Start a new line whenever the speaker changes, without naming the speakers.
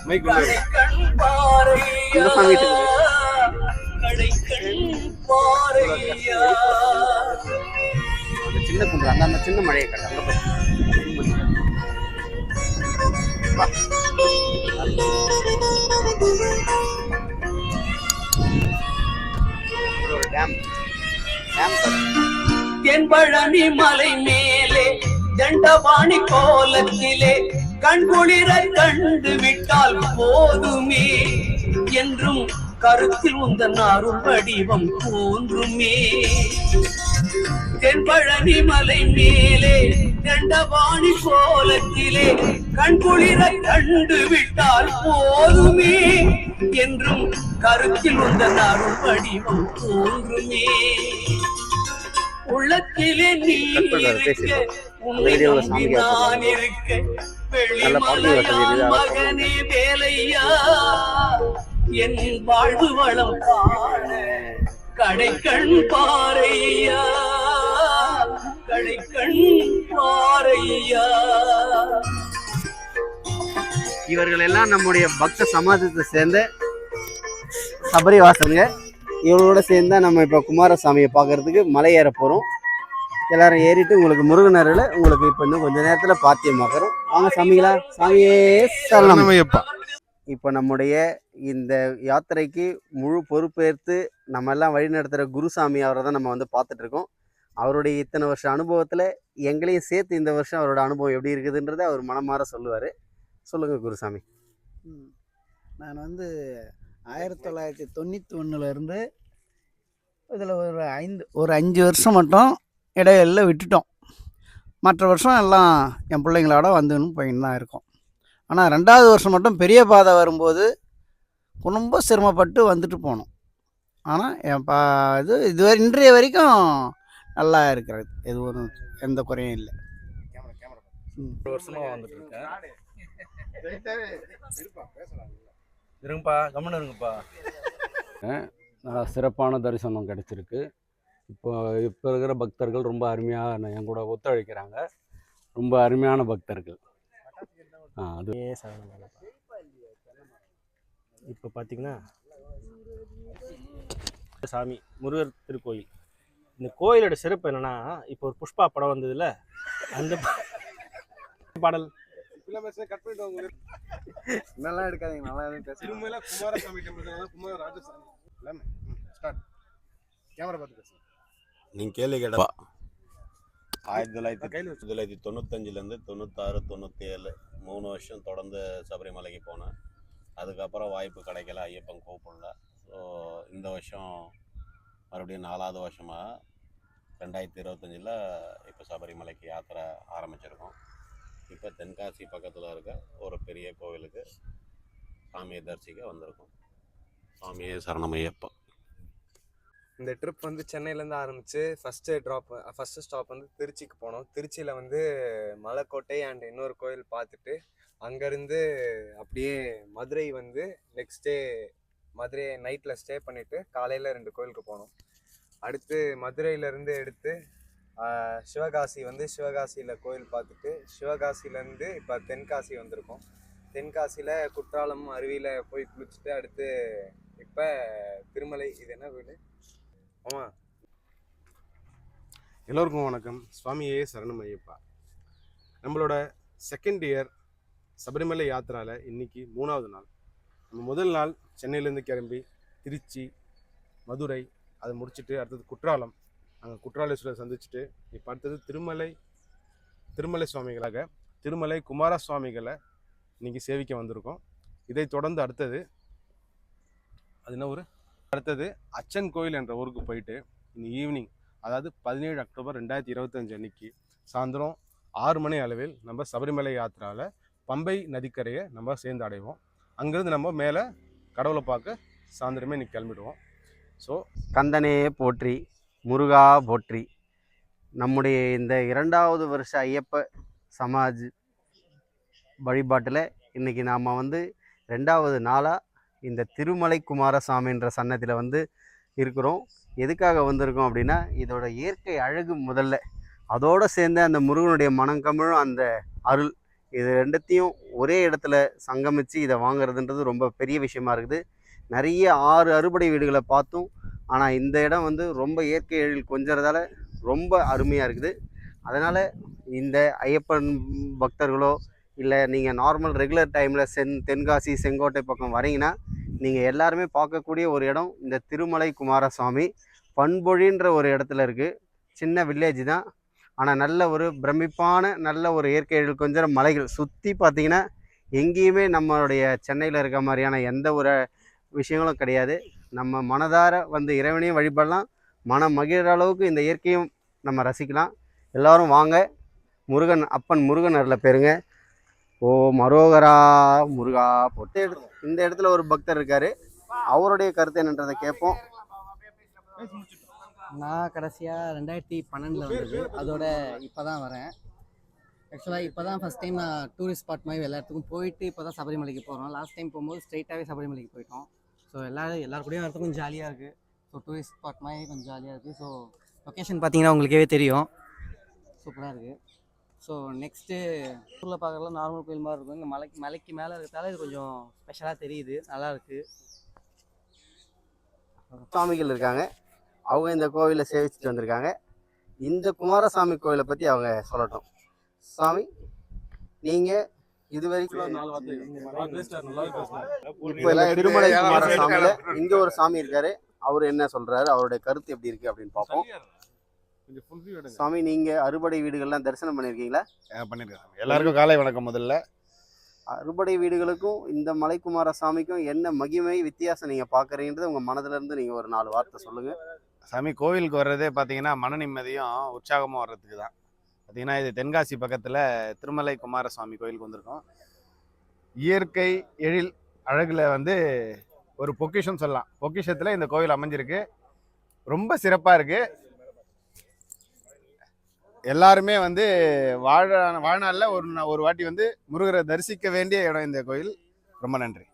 கடைக்கண் பாறையா கடைக்கண் பாறையா
சின்ன குன்று அந்த சின்ன மழையை கட்ட
தென்பழனி மலை மேலே தண்டபாணி கோலத்திலே கண்குளிர கண்டு விட்டால் போதுமே என்றும் கருத்தில் உந்தன் அருள் வடிவம் தோன்றுமே. தென்பழனி மலை மேலே தண்டபாணி கோலத்திலே கண்குளிர கண்டு விட்டால் போதுமே என்றும் கருத்தில் உந்தன் அருள் வடிவம் தோன்றுமே. உள்ளத்திலே நீ இருக்க உன்னை நம்பி நான் இருக்க வெளிமலையான் மகனே வேலையா என் வாழ்வு வளம் காண கடைக்கண் பாறையா கடைக்கண் பாறையா.
இவர்கள் எல்லாம் நம்முடைய பக்த சமாஜத்தை சேர்ந்த சபரிவாசனுங்க. இவங்களோட சேர்ந்து தான் நம்ம இப்போ குமாரசாமியை பார்க்கறதுக்கு மலை ஏற போகிறோம். எல்லாரும் ஏறிட்டு உங்களுக்கு முருகனரில் உங்களுக்கு இப்போ இன்னும் கொஞ்சம் நேரத்தில் பாத்தியமாக்குறோம். வாங்க சாமிகளா, சாமியே சரணமையப்பா. இப்போ நம்முடைய இந்த யாத்திரைக்கு முழு பொறுப்பேற்று நம்ம எல்லாம் வழிநடத்துகிற குருசாமி அவரை தான் நம்ம வந்து பார்த்துட்ருக்கோம். அவருடைய இத்தனை வருஷம் அனுபவத்தில் எங்களையும் சேர்த்து இந்த வருஷம் அவரோட அனுபவம் எப்படி இருக்குதுன்றதை அவர் மனமாற சொல்லுவார். சொல்லுங்கள் குருசாமி.
நான் வந்து 1991 இதில் ஒரு 5 வருஷம் மட்டும் இடையில விட்டுட்டோம். மற்ற வருஷம் எல்லாம் என் பிள்ளைங்களோட வந்துன்னு போயின்னு தான் இருக்கோம். ஆனால் 2வது வருஷம் மட்டும் பெரிய பாதை வரும்போது ரொம்ப சிரமப்பட்டு வந்துட்டு போனோம். ஆனால் இதுவரை இன்றைய வரைக்கும் நல்லா இருக்கிறது, எந்த குறையும் இல்லை.
வருஷமாக வந்துட்டு இருக்கேன். இருங்கப்பா, கம்மன் இருங்கப்பா.
நல்லா சிறப்பான தரிசனம் கிடைச்சிருக்கு. இப்போ இருக்கிற பக்தர்கள் ரொம்ப அருமையாக என் கூட ஒத்துழைக்கிறாங்க. ரொம்ப அருமையான பக்தர்கள். அது
இப்போ பார்த்தீங்கன்னா சாமி முருகர் திருக்கோயில். இந்த கோயிலோட சிறப்பு என்னன்னா, இப்போ ஒரு புஷ்பா படம் வந்ததுல அந்த பாடல்
நல்லா எடுக்காதீங்க, நல்லா
திருமலை குமாரசாமி டெம்பிள் குமார ராஜசாமி எல்லாமே ஸ்டார்ட் கேமரா பார்த்து பேசுங்க.
நீங்க கேள்வி கேட்டா 1995லேருந்து 96, 97 3 வருஷம் தொடர்ந்து சபரிமலைக்கு போனேன். அதுக்கப்புறம் வாய்ப்பு கிடைக்கல, ஐயப்பன் கூப்பிடல. ஸோ இந்த வருஷம் மறுபடியும் 4வது வருஷமாக 2025 இப்போ சபரிமலைக்கு யாத்திரை ஆரம்பிச்சிருக்கோம். இப்போ தென்காசி பக்கத்தில் இருக்க ஒரு பெரிய கோவிலுக்கு சாமியை தரிசிக்க வந்திருக்கோம். சாமியே சரணமையப்பா.
இந்த ட்ரிப் வந்து சென்னையிலேருந்து ஆரம்பித்து ஃபஸ்ட்டு ஸ்டாப் வந்து திருச்சிக்கு போனோம். திருச்சியில் வந்து மலைக்கோட்டை அண்ட் இன்னொரு கோயில் பார்த்துட்டு அங்கேருந்து அப்படியே மதுரை வந்து நெக்ஸ்ட் டே மதுரை நைட்டில் ஸ்டே பண்ணிவிட்டு காலையில் 2 கோயிலுக்கு போனோம். அடுத்து மதுரையிலேருந்து எடுத்து சிவகாசியில் கோயில் பார்த்துட்டு சிவகாசியிலேருந்து இப்போ தென்காசி வந்திருக்கோம். தென்காசியில் குற்றாலம் அருவியில் போய் குளிச்சுட்டு அடுத்து இப்போ திருமலை. இது என்ன கோயில்? ஆமாம்.
எல்லோருக்கும் வணக்கம். சுவாமியே சரணம் ஐயப்பா. நம்மளோட செகண்ட் இயர் சபரிமலை யாத்திராவில் இன்றைக்கி 3வது நாள். நம்ம முதல் நாள் சென்னையிலேருந்து கிளம்பி திருச்சி, மதுரை, அதை முடிச்சுட்டு அடுத்தது குற்றாலம், அங்கே குற்றாலேஸ்வரர் சந்திச்சுட்டு இப்போ அடுத்தது திருமலை சுவாமிகளாக திருமலை குமார சுவாமிகளை இன்றைக்கி சேவிக்க வந்திருக்கோம். இதை தொடர்ந்து அடுத்தது அச்சன் கோயில் என்ற ஊருக்கு போயிட்டு இன்னைக்கு ஈவினிங், அதாவது 17 அக்டோபர் 2025 அன்னைக்கு சாயந்தரம் 6 மணி அளவில் நம்ம சபரிமலை யாத்திராவில் பம்பை நதிக்கரையை நம்ம சேர்ந்து அடைவோம். அங்கேருந்து நம்ம மேலே கடவுளை பார்க்க சாயந்தரமே இன்னைக்கு கிளம்பிடுவோம். ஸோ
கந்தனே போற்றி, முருகா போற்றி. நம்முடைய இந்த 2வது வருஷ ஐயப்ப சமாஜ் வழிபாட்டில் இன்றைக்கி நாம் வந்து 2வது நாளாக இந்த திருமலை குமாரசாமின்ற சன்னதியில் வந்து இருக்கிறோம். எதுக்காக வந்திருக்கோம் அப்படின்னா, இதோட இயற்கை அழகு முதல்ல, அதோடு சேர்ந்து அந்த முருகனுடைய மனங்கமிழும் அந்த அருள் இது ரெண்டுத்தையும் ஒரே இடத்துல சங்கமித்து இதை வாங்குறதுன்றது ரொம்ப பெரிய விஷயமா இருக்குது. நிறைய 6 அறுபடை வீடுகளை பார்த்தோம். ஆனால் இந்த இடம் வந்து ரொம்ப இயற்கை எழில் கொஞ்சறதால ரொம்ப அருமையாக இருக்குது. அதனால் இந்த ஐயப்பன் பக்தர்களோ இல்லை நீங்கள் நார்மல் ரெகுலர் டைமில் தென்காசி செங்கோட்டை பக்கம் வரீங்கன்னா நீங்கள் எல்லாருமே பார்க்கக்கூடிய ஒரு இடம் இந்த திருமலை குமாரசாமி பண்பொழின்ற ஒரு இடத்துல இருக்குது. சின்ன வில்லேஜ் தான், ஆனால் நல்ல ஒரு பிரமிப்பான நல்ல ஒரு இயற்கை எழில் கொஞ்சம் மலைகள் சுற்றி பார்த்தீங்கன்னா எங்கேயுமே நம்மளுடைய சென்னையில் இருக்க மாதிரியான எந்த ஒரு விஷயங்களும் கிடையாது. நம்ம மனதார வந்து இறைவனையும் வழிபடலாம், மனம் மகிழ்கிற அளவுக்கு இந்த இயற்கையும் நம்ம ரசிக்கலாம். எல்லோரும் வாங்க, முருகன் அப்பன் முருகன் அருளை பெறுங்க. ஓ மரோகரா முருகா போட்டு இந்த இடத்துல ஒரு பக்தர் இருக்கார், அவருடைய கருத்து என்னன்றதை கேட்போம்.
நான் கடைசியாக 2012 வந்தது, அதோட இப்போ தான் வரேன். ஆக்சுவலாக இப்போ தான் ஃபஸ்ட் டைம் நான் டூரிஸ்ட் ஸ்பாட் மாதிரி எல்லா இடத்துக்கும் போயிட்டு இப்போ தான் சபரிமலைக்கு போகிறோம். லாஸ்ட் டைம் போகும்போது ஸ்ட்ரெயிட்டாகவே சபரிமலைக்கு போயிட்டோம். ஸோ எல்லாருக்கூடயும் வரது கொஞ்சம் ஜாலியாக இருக்குது. ஸோ டூரிஸ்ட் ஸ்பாட் மாதிரி கொஞ்சம் ஜாலியாக இருக்குது. ஸோ லொக்கேஷன் பார்த்தீங்கன்னா உங்களுக்கே தெரியும், சூப்பராக இருக்குது. ஸோ நெக்ஸ்ட்டு ஊரில் பார்க்குறதுலாம் நார்மல் கோயில் மாதிரி இருக்கும். இங்கே மலைக்கு மேலே இருக்கிறதால இது கொஞ்சம் ஸ்பெஷலாக தெரியுது, நல்லாயிருக்கு.
சுவாமிகள் இருக்காங்க, அவங்க இந்த கோவிலை சேவிச்சுட்டு வந்திருக்காங்க. இந்த குமாரசாமி கோவிலை பற்றி அவங்க சொல்லட்டும். சாமி, நீங்கள் இது வரைக்கும் இப்போ திருமலை குமாரசாமியில் இங்கே ஒரு சாமி இருக்காரு, அவர் என்ன சொல்கிறாரு, அவருடைய கருத்து எப்படி இருக்குது அப்படின்னு பார்ப்போம். சாமி, நீங்கள் அறுபடை வீடுகள்லாம் தரிசனம் பண்ணியிருக்கீங்களா?
பண்ணியிருக்கேன். எல்லாருக்கும் காலை வணக்கம். முதல்ல
அறுபடை வீடுகளுக்கும் இந்த மலைக்குமார சாமிக்கும் என்ன மகிமை வித்தியாசம் நீங்கள் பார்க்குறீன்றது உங்கள் மனதிலேருந்து நீங்கள் ஒரு 4 வார்த்தை சொல்லுங்கள்.
சாமி, கோவிலுக்கு வர்றதே பார்த்தீங்கன்னா மன நிம்மதியும் உற்சாகமும் வர்றதுக்கு தான். பார்த்தீங்கன்னா இது தென்காசி பக்கத்தில் திருமலை குமாரசாமி கோயிலுக்கு வந்திருக்கோம். இயற்கை எழில் அழகில் வந்து ஒரு பொக்கிஷம் சொல்லலாம். பொக்கிஷத்தில் இந்த கோவில் அமைஞ்சிருக்கு, ரொம்ப சிறப்பாக இருக்குது. எல்லாருமே வந்து வாழ்நாளில் ஒரு வாட்டி வந்து முருகரை தரிசிக்க வேண்டிய இடம் இந்த கோயில். ரொம்ப நன்றி.